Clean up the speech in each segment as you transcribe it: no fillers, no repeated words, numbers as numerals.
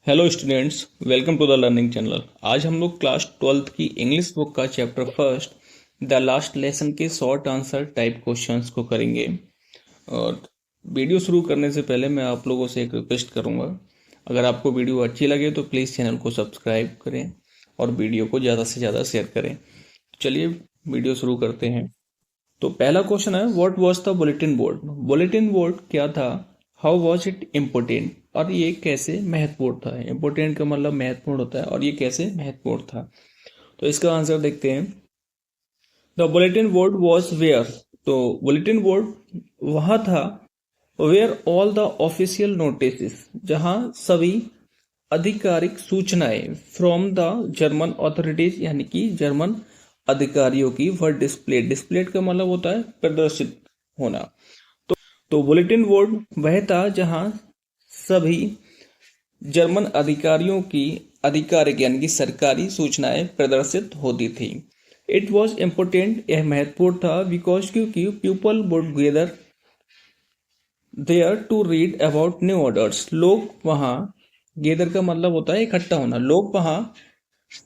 Hello students, welcome to the learning channel. आज हम लोग क्लास 12th की इंग्लिश बुक का chapter first the last lesson के शॉर्ट आंसर टाइप क्वेश्चंस को करेंगे। और वीडियो शुरू करने से पहले मैं आप लोगों से एक रिक्वेस्ट करूंगा, अगर आपको वीडियो अच्छी लगे तो प्लीज़ चैनल को सब्सक्राइब करें और वीडियो को ज़्यादा से ज़्यादा शेयर करें। चलिए वीडियो शुरू करते हैं। तो पहला क्वेश्चन है, what was the bulletin board. Bulletin board क्या था, हाउ वाज इट इम्पोर्टेंट, और ये कैसे महत्वपूर्ण था। इम्पोर्टेंट का मतलब महत्वपूर्ण होता है, और ये कैसे महत्वपूर्ण था। तो इसका आंसर देखते हैं। The bulletin board was where. तो बुलेटिन बोर्ड वहां था, where all the official notice, जहां सभी आधिकारिक सूचनाएं फ्रॉम द जर्मन अथॉरिटीज, यानी कि जर्मन अधिकारियों की, वर डिस्प्लेड। डिस्प्लेड का मतलब होता है प्रदर्शित होना। तो बुलेटिन बोर्ड वह था जहां सभी जर्मन अधिकारियों की आधिकारिक यानी कि सरकारी सूचनाएं प्रदर्शित होती थी। इट वॉज इम्पोर्टेंट, यह महत्वपूर्ण था, बिकॉज क्योंकि people would gather there to read about new orders. लोग वहां, गैदर का मतलब होता है इकट्ठा होना, लोग वहां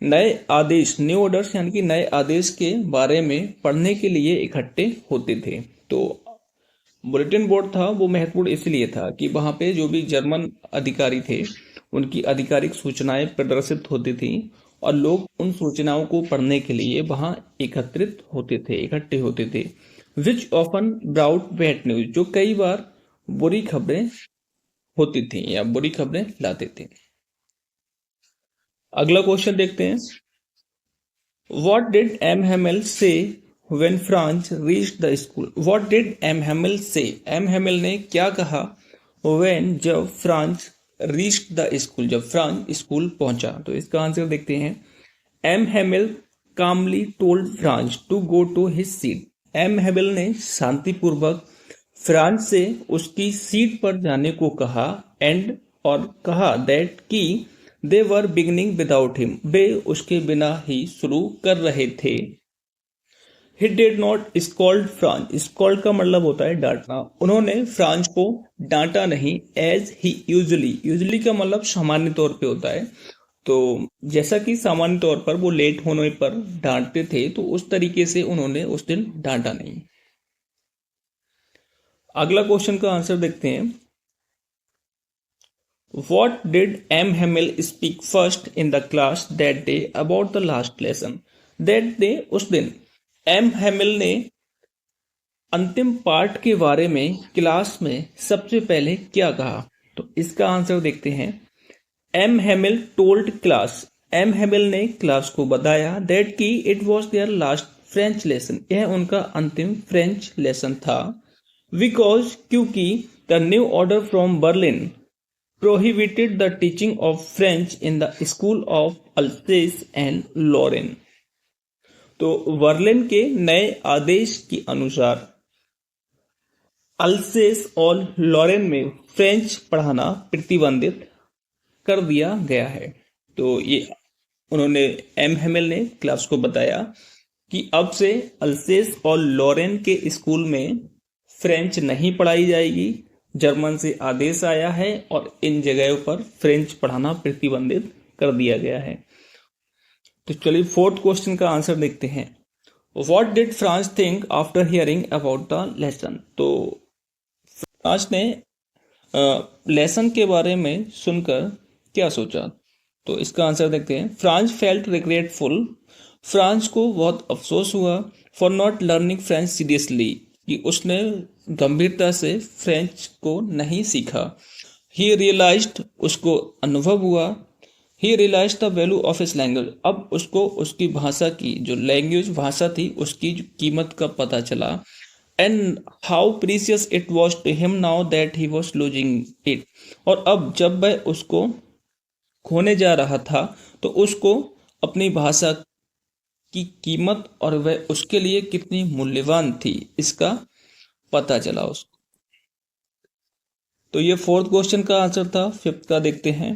नए आदेश, न्यू ऑर्डर्स यानी कि नए आदेश के बारे में पढ़ने के लिए इकट्ठे होते थे। तो बुलेटिन बोर्ड था वो महत्वपूर्ण इसलिए था कि वहां पे जो भी जर्मन अधिकारी थे उनकी आधिकारिक सूचनाएं प्रदर्शित होती थी, और लोग उन सूचनाओं को पढ़ने के लिए वहां एकत्रित होते थे, इकट्ठे होते थे। विच ऑफन ब्राउट बैड न्यूज, जो कई बार बुरी खबरें होती थी या बुरी खबरें लाते थे। अगला क्वेश्चन देखते हैं। What did M. Hamel say when Franz reached the school? What did M. Hamel say? M. Hamel ने क्या कहा when, जब फ्रांस reached the school, जब फ्रांस स्कूल पहुंचा। तो इसका आंसर देखते हैं। M. Hamel calmly told Franz to go to his seat. M. Hamel ने शांतिपूर्वक फ्रांस से उसकी सीट पर जाने को कहा, एंड और कहा दैट कि दे वर बिगनिंग विदाउट हिम, वे उसके बिना ही शुरू कर रहे थे। He did not scold France. Scold का मतलब होता है डांटना। उन्होंने फ्रांस को डांटा नहीं, एज ही यूजुअली, यूजुअली का मतलब सामान्य तौर पे होता है। तो जैसा कि सामान्य तौर पर वो लेट होने पर डांटते थे, तो उस तरीके से उन्होंने उस दिन डांटा नहीं। अगला क्वेश्चन का आंसर देखते हैं। What did M. Hamill speak first in the class that day about the last lesson? That day, उस दिन M. Hamill ने अंतिम पाठ के बारे में क्लास में सबसे पहले क्या कहा। तो इसका आंसर देखते हैं। M. Hamill told class, M. Hamill ने क्लास को बताया that कि it was their last French lesson, यह उनका अंतिम फ्रेंच लेसन था। Because, क्योंकि the new order from Berlin prohibited the teaching of French in the school of Alsace and Lorraine। तो बर्लिन के नए आदेश के अनुसार अल्सेस और लॉरेन में फ्रेंच पढ़ाना प्रतिबंधित कर दिया गया है। तो ये उन्होंने, एम हेमेल ने क्लास को बताया कि अब से अल्सेस और लॉरेन के स्कूल में फ्रेंच नहीं पढ़ाई जाएगी, जर्मन से आदेश आया है और इन जगहों पर फ्रेंच पढ़ाना प्रतिबंधित कर दिया गया है। तो चलिए फोर्थ क्वेश्चन का आंसर देखते हैं। What did France think after hearing about the lesson. तो फ्रांस ने लेसन के बारे में सुनकर क्या सोचा। तो इसका आंसर देखते हैं। फ्रांस फेल्ट रिग्रेटफुल, फ्रांस को बहुत अफसोस हुआ, for not learning French seriously, कि उसने गंभीरता से फ्रेंच को नहीं सीखा। ही रियलाइज्ड, उसको अनुभव हुआ। He realize the value of his language, अब उसको उसकी भाषा की, जो लैंग्वेज भाषा थी, उसकी कीमत का पता चला। And how precious it was to him now that he was losing it, और अब जब वह उसको खोने जा रहा था तो उसको अपनी भाषा की कीमत और वह उसके लिए कितनी मूल्यवान थी, इसका पता चला उसको। तो ये फोर्थ क्वेश्चन का आंसर था। फिफ्थ का देखते हैं।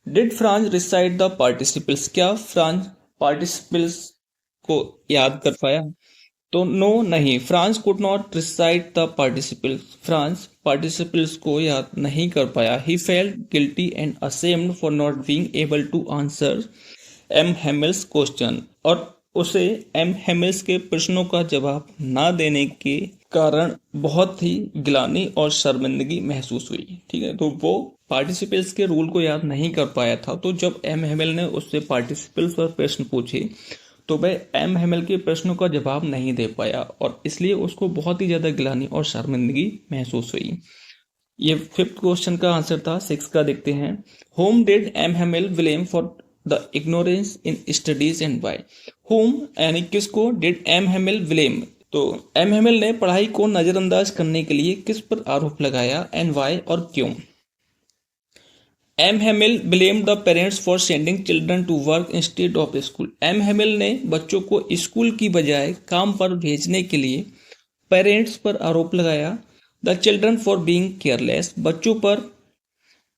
Did Franz recite the participles, क्या फ्रांस पार्टिसिपल्स को याद कर पाया। तो नो नहीं, Franz could not recite the participles, Franz participles को याद नहीं कर पाया। He felt guilty and ashamed for not being able to answer M Hamel's question, और उसे एम हेमिल्स के प्रश्नों का जवाब ना देने के कारण बहुत ही गिलानी और शर्मिंदगी महसूस हुई। ठीक है, तो वो पार्टिसिपल्स के रूल को याद नहीं कर पाया था, तो जब एम हेमिल ने उससे पार्टिसिपल्स पर प्रश्न पूछे तो वह एम हेमिल के प्रश्नों का जवाब नहीं दे पाया, और इसलिए उसको बहुत ही ज्यादा गिलानी और शर्मिंदगी महसूस हुई। ये फिफ्थ क्वेश्चन का आंसर था। सिक्स का देखते हैं। Whom did M Hamel blame for the ignorance in studies and why. Whom यानी किसको डिड एम हेमिल ब्लेम, तो एम हेमिल ने पढ़ाई को नजरअंदाज करने के लिए किस पर आरोप लगाया, एंड वाई और क्यों। M Hamel blamed the parents for sending children to work instead of school. M Hamel ने बच्चों को स्कूल की बजाय काम पर भेजने के लिए पेरेंट्स पर आरोप लगाया। The children for being careless, बच्चों पर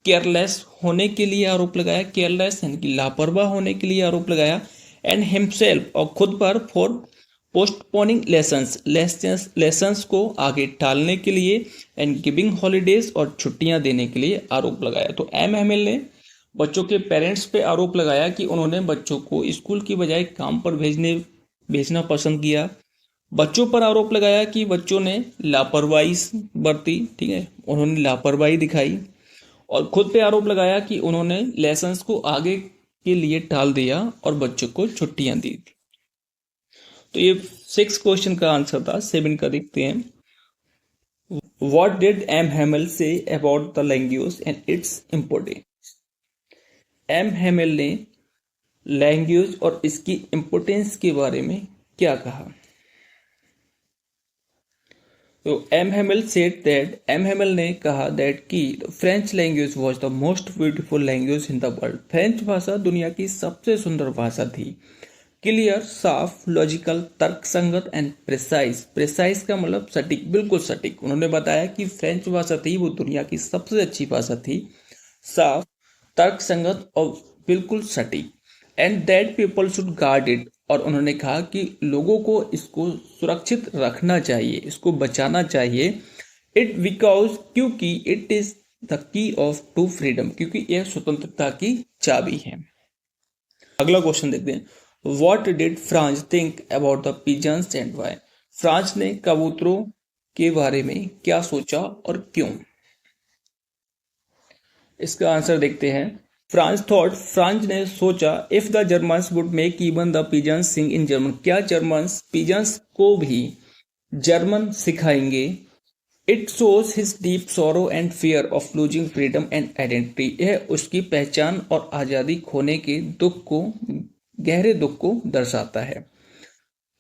केयरलेस होने के लिए आरोप लगाया, केयरलेस यानी कि लापरवाह होने के लिए आरोप लगाया। एंड हिमसेल्फ, और खुद पर, फॉर पोस्टपोनिंग लेसन्स को आगे टालने के लिए, एंड गिविंग हॉलीडेज, और छुट्टियां देने के लिए आरोप लगाया। तो एम हेमिल ने बच्चों के पेरेंट्स पे आरोप लगाया कि उन्होंने बच्चों को स्कूल की बजाय काम पर भेजना पसंद किया। बच्चों पर आरोप लगाया कि बच्चों ने लापरवाही बरती, ठीक है, उन्होंने लापरवाही दिखाई। और खुद पे आरोप लगाया कि उन्होंने लेसन्स को आगे के लिए टाल दिया और बच्चों को छुट्टियां दी। तो ये सिक्स क्वेश्चन का आंसर था। सेवन का देखते हैं। What did M Hamel say about the language and its importance. M Hamel ने लैंग्वेज और इसकी इम्पोर्टेंस के बारे में क्या कहा। तो M Hamel said that, M Hamel ने कहा दैट कि French language was the most beautiful language in the world. French भाषा दुनिया की सबसे सुंदर भाषा थी। क्लियर, साफ, लॉजिकल, तर्कसंगत एंड प्रिसाइज। प्रिसाइज का मतलब सटीक, बिल्कुल सटीक। उन्होंने बताया कि फ्रेंच भाषा थी वो दुनिया की सबसे अच्छी भाषा थी, साफ, तर्कसंगत और बिल्कुल सटीक। And that people should guard it, और उन्होंने कहा कि लोगों को इसको सुरक्षित रखना चाहिए, इसको बचाना चाहिए। इट बिकॉज, क्योंकि it is the key of to freedom, क्योंकि यह स्वतंत्रता की चाबी है। अगला क्वेश्चन देखते हैं। What did France think about the pigeons and why? France ने कबूतरों के बारे में क्या सोचा और क्यों। इसका आंसर देखते हैं। फ्रांस ने सोचा, if the Germans would make even the pigeons sing in German, क्या जर्मन्स पिजन्स को भी जर्मन सिखाएंगे। It shows his deep sorrow and fear of losing freedom and identity, यह उसकी पहचान और आज़ादी खोने के गहरे दुख को दर्शाता है।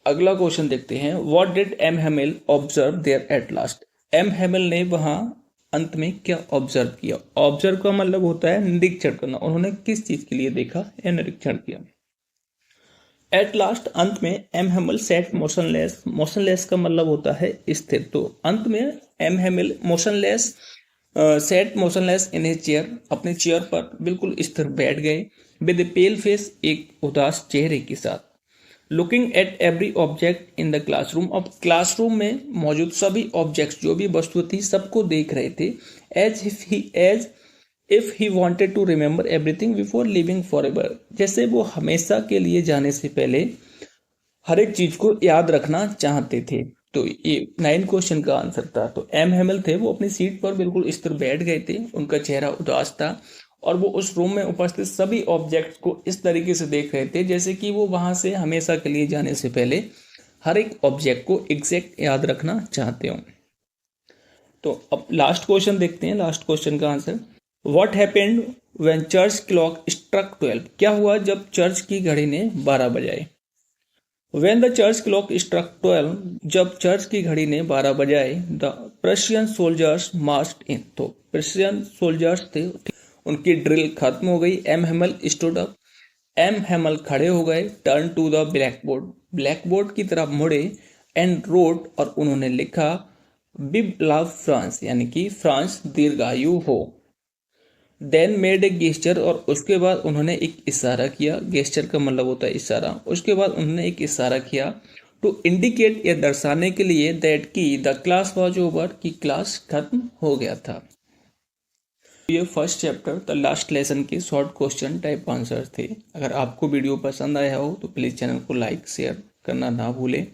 अगला क्वेश्चन देखते हैं। What did M Hamel observe there at last. M Hamel ने वहां अंत में क्या ऑब्जर्व किया। ऑब्जर्व का मतलब होता है निरीक्षण करना। उन्होंने किस चीज के लिए देखा या निरीक्षण किया। एट लास्ट, अंत में, M Hamel sat motionless. Motionless का मतलब होता है स्थिर। तो अंत में M Hamel motionless sat motionless in his chair, अपने चेयर पर बिल्कुल स्थिर बैठ गए। विद ए पेल फेस, एक उदास चेहरे के साथ। Looking at every object in the classroom, अब क्लासरूम में मौजूद सभी ऑब्जेक्ट्स, जो भी वस्तु थी, सबको देख रहे थे। As if he wanted to remember everything before leaving forever, जैसे वो हमेशा के लिए जाने से पहले हर एक चीज को याद रखना चाहते थे। तो ये 9 क्वेश्चन का आंसर था। तो एम हेमिल थे, वो अपनी सीट पर बिल्कुल स्थिर बैठ गए थे, उनका चेहरा उदास था, और वो उस रूम में उपस्थित सभी ऑब्जेक्ट्स को इस तरीके से देख रहे थे जैसे कि वो वहां से हमेशा के लिए जाने से पहले हर एक ऑब्जेक्ट को एग्जैक्ट याद रखना चाहते हो। तो अब लास्ट क्वेश्चन देखते हैं, लास्ट क्वेश्चन का answer. What happened when church clock struck 12, क्या हुआ जब चर्च की घड़ी ने 12 बजाए। When the church clock struck 12, जब चर्च की घड़ी ने 12 बजाए, the Prussian soldiers marched in, तो Prussian soldiers थे, उनकी ड्रिल खत्म हो गई। M Hamel stood up, M Hamel खड़े हो गए। Turn to the black board की तरफ मुड़े। एंड रोड, और उन्होंने लिखा, विव लव फ्रांस, यानी कि फ्रांस दीर्घायु हो। देन मेड ए गेस्चर, और उसके बाद उन्होंने एक इशारा किया। गेस्चर का मतलब होता है इशारा। उसके बाद उन्होंने एक इशारा किया। टू इंडिकेट या दर्शाने के लिए दैट की द क्लास वॉज ओवर कि क्लास खत्म हो गया था। ये first chapter the last lesson के शॉर्ट क्वेश्चन टाइप आंसर थे। अगर आपको वीडियो पसंद आया हो तो प्लीज़ चैनल को लाइक शेयर करना ना भूलें।